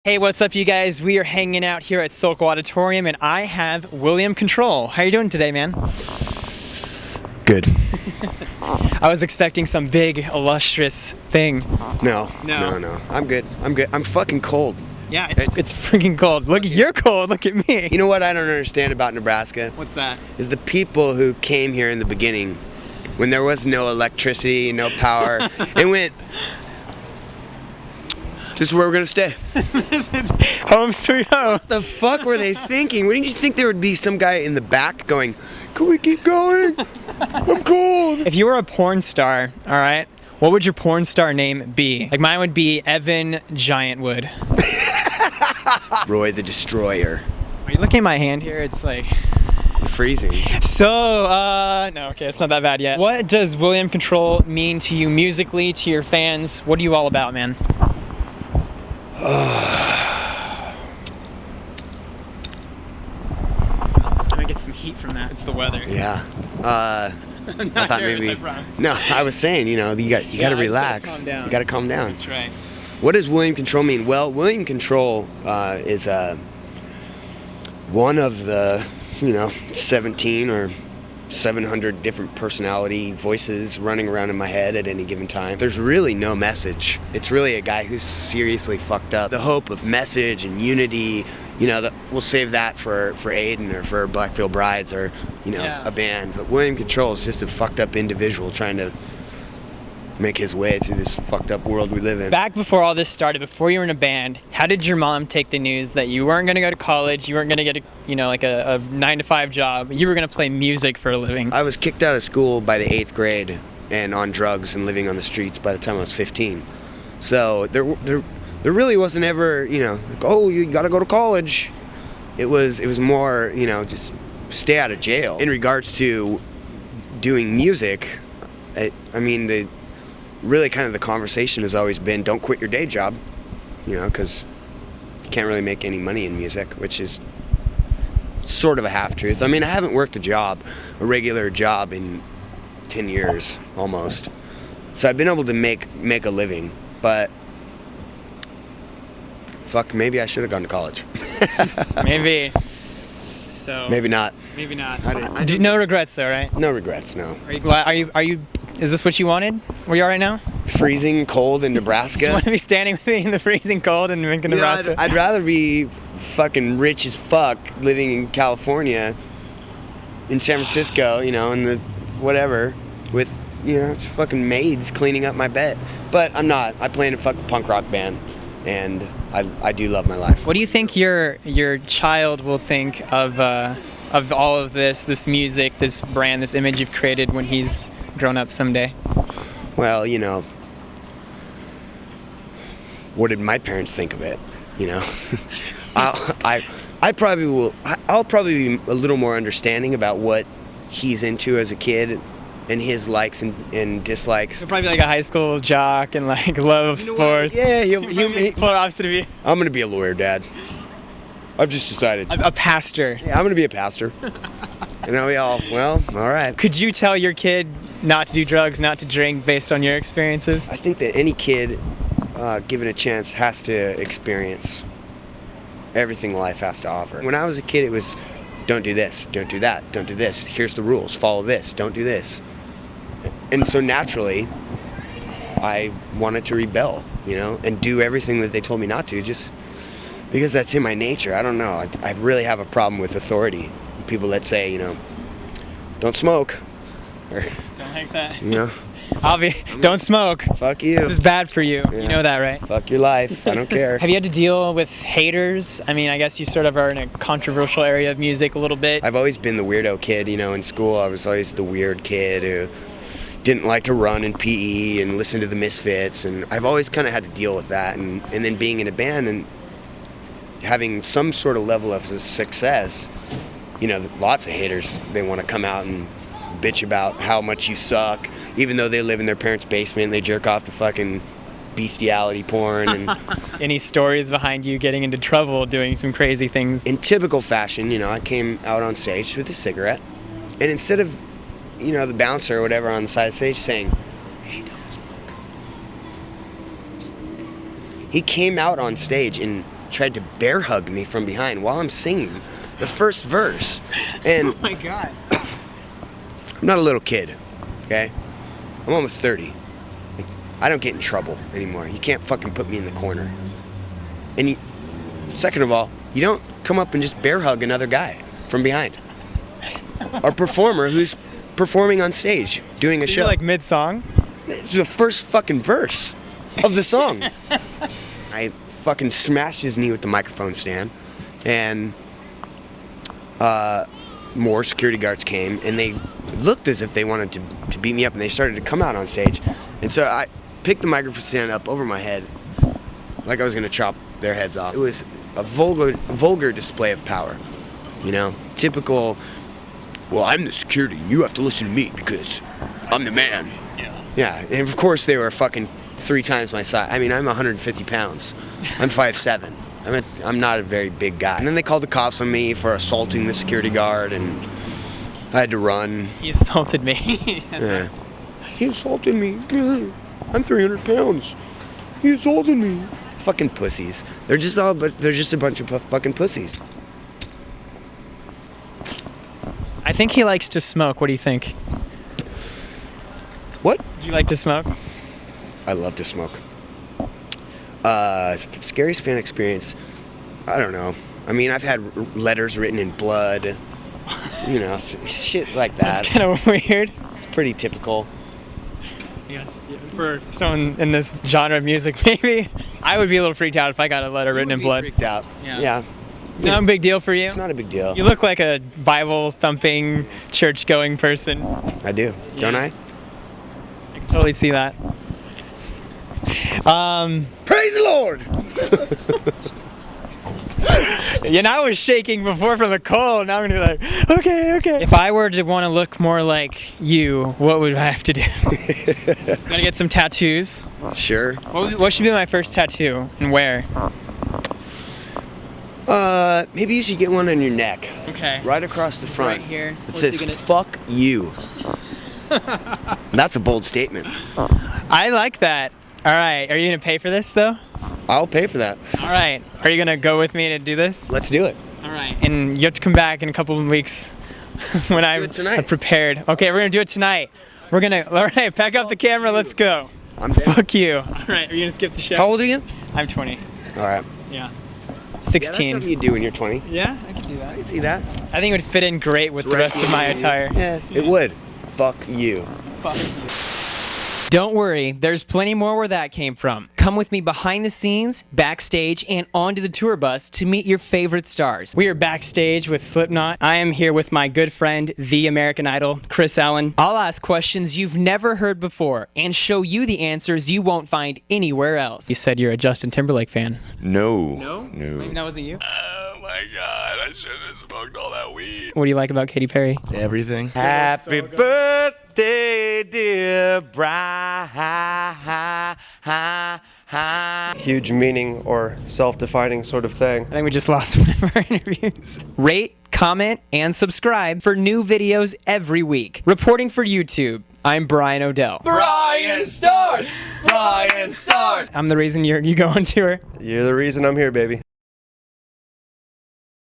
Hey, what's up, you guys? We are hanging out here at Soulco Auditorium, and I have William Control. How are you doing today, man? Good. I was expecting some big, illustrious thing. No. I'm good. I'm fucking cold. Yeah, it's freaking cold. Look, you're cold. Look at me. You know what I don't understand about Nebraska? What's that? Is the people who came here in the beginning, when there was no electricity, no power, and went, this is where we're gonna stay. Home sweet home. What the fuck were they thinking? Wouldn't you think there would be some guy in the back going, can we keep going? I'm cold. If you were a porn star, all right, what would your porn star name be? Like mine would be Evan Giantwood. Roy the Destroyer. Are you looking at my hand here? It's like Freezing. So, no, okay, it's not that bad yet. What does William Control mean to you musically, to your fans? What are you all about, man? I'm gonna get some heat from that. It's the weather. Yeah. I'm not I thought nervous, maybe. I promise. No, I was saying, you gotta relax. You gotta calm down. That's right. What does William Control mean? Well, William Control is one of the 17 or 700 different personality voices running around in my head at any given time. There's really no message. It's really a guy who's seriously fucked up. The hope of message and unity, we'll save that for Aiden or for Blackfield Brides or, a band. But William Control is just a fucked up individual trying to make his way through this fucked up world we live in. Back before all this started, before you were in a band, how did your mom take the news that you weren't going to go to college, you weren't going to get a 9-to-5 job, you were going to play music for a living? I was kicked out of school by the 8th grade and on drugs and living on the streets by the time I was 15. So there really wasn't ever, like, oh, you got to go to college. It was more, just stay out of jail. In regards to doing music, really kind of the conversation has always been don't quit your day job, because you can't really make any money in music, which is sort of a half-truth. I haven't worked a regular job in 10 years almost. So I've been able to make a living, but fuck, maybe I should have gone to college. Maybe. So maybe not. Maybe not. No regrets though, right? No regrets, no. Are you glad? Are you is this what you wanted? Where you are right now? Freezing cold in Nebraska. You want to be standing with me in the freezing cold in Lincoln, Nebraska? I'd rather be fucking rich as fuck living in California, in San Francisco, in the whatever, with, fucking maids cleaning up my bed. But I'm not. I play in a fucking punk rock band, and I do love my life. What do you think your child will think of all of this music, this brand, this image you've created when he's grown up someday? Well, what did my parents think of it? I'll probably be a little more understanding about what he's into as a kid and his likes and dislikes. He'll probably be like a high school jock and like love sports. Yeah, he'll polar opposite of you. I'm gonna be a lawyer, Dad. I've just decided. A pastor. Yeah, I'm gonna be a pastor. All right. Could you tell your kid not to do drugs, not to drink based on your experiences? I think that any kid given a chance has to experience everything life has to offer. When I was a kid, it was don't do this, don't do that, don't do this. Here's the rules, follow this, don't do this. And so naturally, I wanted to rebel, and do everything that they told me not to, just because that's in my nature. I don't know. I really have a problem with authority. People that say, don't smoke. Or, don't like that. Don't smoke. Fuck you. This is bad for you. Yeah. You know that, right? Fuck your life. I don't care. Have you had to deal with haters? I guess you sort of are in a controversial area of music a little bit. I've always been the weirdo kid, in school. I was always the weird kid who didn't like to run in PE and listen to the Misfits, and I've always kind of had to deal with that. And then being in a band and having some sort of level of success, lots of haters, they want to come out and bitch about how much you suck, even though they live in their parents' basement and they jerk off to fucking bestiality porn. And any stories behind you getting into trouble doing some crazy things? In typical fashion, I came out on stage with a cigarette, and instead of, the bouncer or whatever on the side of the stage saying, hey, don't smoke. He came out on stage and tried to bear hug me from behind while I'm singing the first verse. And Oh my God. I'm not a little kid, okay? I'm almost 30. Like, I don't get in trouble anymore. You can't fucking put me in the corner. And second of all, you don't come up and just bear hug another guy from behind. A performer who's performing on stage, doing a So show. you're like mid-song? It's the first fucking verse of the song. I fucking smashed his knee with the microphone stand, and more security guards came, and they looked as if they wanted to beat me up, and they started to come out on stage. And so I picked the microphone stand up over my head like I was gonna chop their heads off. It was a vulgar display of power, you know? Typical, well, I'm the security, and you have to listen to me because I'm the man. Yeah, and of course they were fucking 3 times my size. I mean, I'm 150 pounds. I'm 5'7". I'm not a very big guy. And then they called the cops on me for assaulting the security guard, and I had to run. He assaulted me. Yeah. He assaulted me. I'm 300 pounds. He assaulted me. Fucking pussies. They're just a bunch of fucking pussies. I think he likes to smoke. What do you think? What? Do you like to smoke? I love to smoke. Scariest fan experience, I don't know. I mean, I've had letters written in blood, you know, shit like that. That's kind of weird. It's pretty typical. Yes, for someone in this genre of music, maybe. I would be a little freaked out if I got a letter written in blood. Freaked out. Yeah. Not a big deal for you? It's not a big deal. You look like a Bible-thumping, church-going person. I do, don't I? I can totally see that. Praise the Lord! You know, I was shaking before from the cold. Now I'm gonna be like, okay. If I were to want to look more like you, what would I have to do? Gotta get some tattoos. Sure. What should be my first tattoo and where? Maybe you should get one on your neck. Okay. Right across the front. Right here. It What's says, he gonna- fuck you. That's a bold statement. I like that. All right. Are you gonna pay for this though? I'll pay for that. All right. Are you gonna go with me to do this? Let's do it. All right. And you have to come back in a couple of weeks when I'm prepared. Okay, we're gonna do it tonight. All right, pack up the camera. Let's go. I'm down. Fuck you. All right. Are you gonna skip the show? How old are you? I'm 20. All right. Yeah. Yeah, that's 16. something you do when you're 20. Yeah, I can do I that. can see that. I think it would fit in great with the rest of my attire. Yeah, it would. Fuck you. Fuck you. Don't worry, there's plenty more where that came from. Come with me behind the scenes, backstage, and onto the tour bus to meet your favorite stars. We are backstage with Slipknot. I am here with my good friend, the American Idol, Chris Allen. I'll ask questions you've never heard before and show you the answers you won't find anywhere else. You said you're a Justin Timberlake fan. No. No? No. Maybe that wasn't you? Oh my god, I shouldn't have smoked all that weed. What do you like about Katy Perry? Everything. Happy birthday, dear Brian. Huge meaning or self-defining sort of thing. I think we just lost one of our interviews. Rate, comment, and subscribe for new videos every week. Reporting for YouTube, I'm Brian O'Dell. BryanStars! BryanStars! I'm the reason you go on tour. You're the reason I'm here, baby.